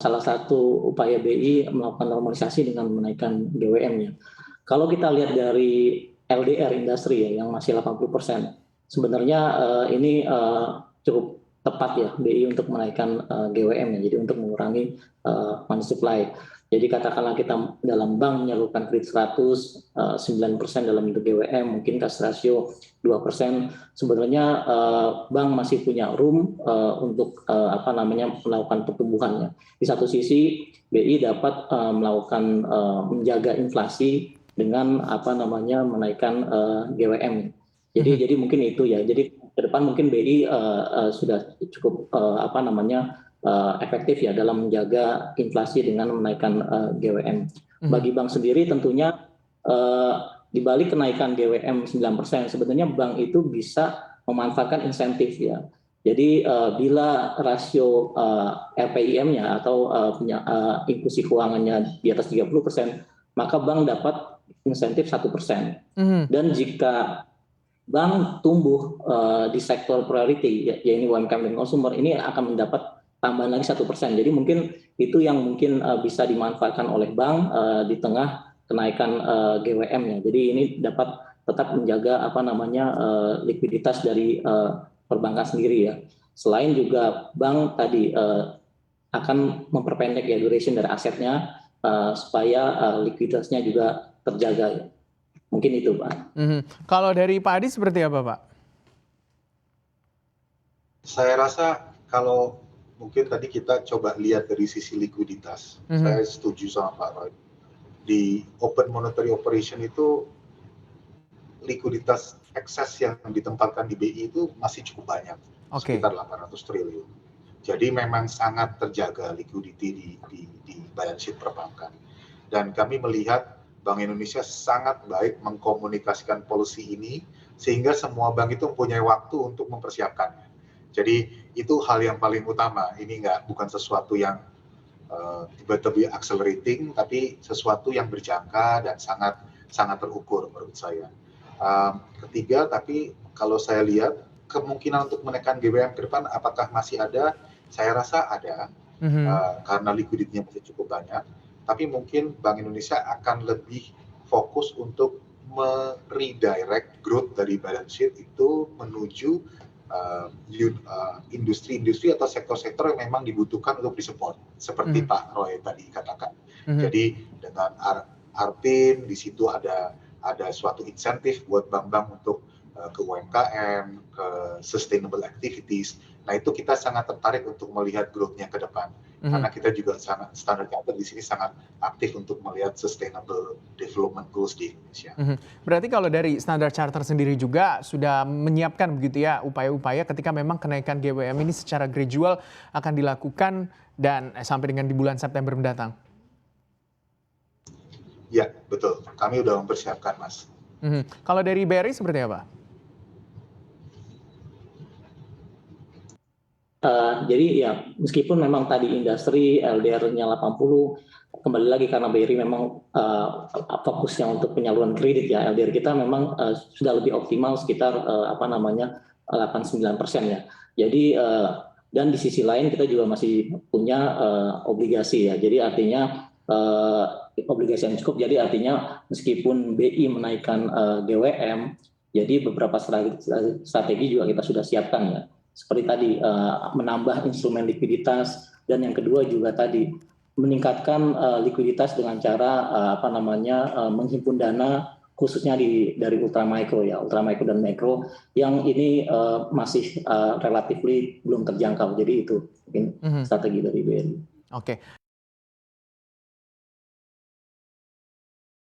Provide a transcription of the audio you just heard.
salah satu upaya BI melakukan normalisasi dengan menaikkan GWM-nya. Kalau kita lihat dari LDR industri ya, yang masih 80%, sebenarnya ini cukup tepat ya BI untuk menaikkan GWM-nya, jadi untuk mengurangi money supply. Jadi katakanlah kita dalam bank menyalurkan kredit 100, 9% dalam bentuk GWM, mungkin cash ratio 2%. Sebenarnya bank masih punya room untuk melakukan pertumbuhannya. Di satu sisi BI dapat melakukan menjaga inflasi dengan menaikkan GWM. Jadi mungkin itu ya. Jadi ke depan mungkin BI sudah cukup efektif ya dalam menjaga inflasi dengan menaikkan GWM. Bagi bank sendiri tentunya di balik kenaikan GWM 9%, sebenarnya bank itu bisa memanfaatkan insentif ya. Jadi bila rasio RPIM-nya atau inklusi keuangannya di atas 30%, maka bank dapat insentif 1%. Dan jika bank tumbuh di sektor priority, yaitu UMKM dan konsumer, ini akan mendapat tambahan lagi 1%. Jadi mungkin itu yang mungkin bisa dimanfaatkan oleh bank di tengah kenaikan GWM-nya. Jadi ini dapat tetap menjaga likuiditas dari perbankan sendiri ya. Selain juga bank tadi akan memperpendek ya duration dari asetnya supaya likuiditasnya juga terjaga ya. Mungkin itu Pak. Kalau dari Pak Adi seperti apa Pak? Saya rasa kalau mungkin tadi kita coba lihat dari sisi likuiditas, saya setuju sama Pak Roy. Di open monetary operation itu likuiditas ekses yang ditempatkan di BI itu masih cukup banyak, sekitar 800 triliun. Jadi memang sangat terjaga liquidity di balance sheet perbankan. Dan kami melihat Bank Indonesia sangat baik mengkomunikasikan policy ini sehingga semua bank itu mempunyai waktu untuk mempersiapkannya. Jadi itu hal yang paling utama. Ini bukan sesuatu yang tiba-tiba accelerating, tapi sesuatu yang berjangka dan sangat terukur menurut saya. Ketiga, tapi kalau saya lihat kemungkinan untuk menekan GWM ke depan apakah masih ada? Saya rasa ada, karena likuiditasnya masih cukup banyak. Tapi mungkin Bank Indonesia akan lebih fokus untuk meredirect growth dari balance sheet itu menuju industri-industri atau sektor-sektor yang memang dibutuhkan untuk disupport, seperti Pak Roy tadi katakan. Jadi dengan ARPIN di situ ada suatu insentif buat bank-bank untuk ke UMKM, ke sustainable activities. Nah itu kita sangat tertarik untuk melihat growth-nya ke depan. Karena kita juga Standard Chartered di sini sangat aktif untuk melihat sustainable development goals di Indonesia. Berarti kalau dari Standard Chartered sendiri juga sudah menyiapkan begitu ya upaya-upaya ketika memang kenaikan GWM ini secara gradual akan dilakukan dan sampai dengan di bulan September mendatang. Ya betul, kami sudah mempersiapkan Mas. Kalau dari BRI seperti apa? Jadi ya meskipun memang tadi industri LDR-nya 80, kembali lagi karena BRI memang fokusnya untuk penyaluran kredit ya, LDR kita memang sudah lebih optimal sekitar 89% ya. Jadi dan di sisi lain kita juga masih punya obligasi ya. Jadi artinya obligasi yang cukup. Jadi artinya meskipun BI menaikkan GWM, jadi beberapa strategi juga kita sudah siapkan ya. Seperti tadi menambah instrumen likuiditas, dan yang kedua juga tadi meningkatkan likuiditas dengan cara menghimpun dana khususnya dari ultramikro ya, ultramikro dan mikro yang ini masih relatif belum terjangkau. Jadi itu mungkin strategi dari BRI. Oke.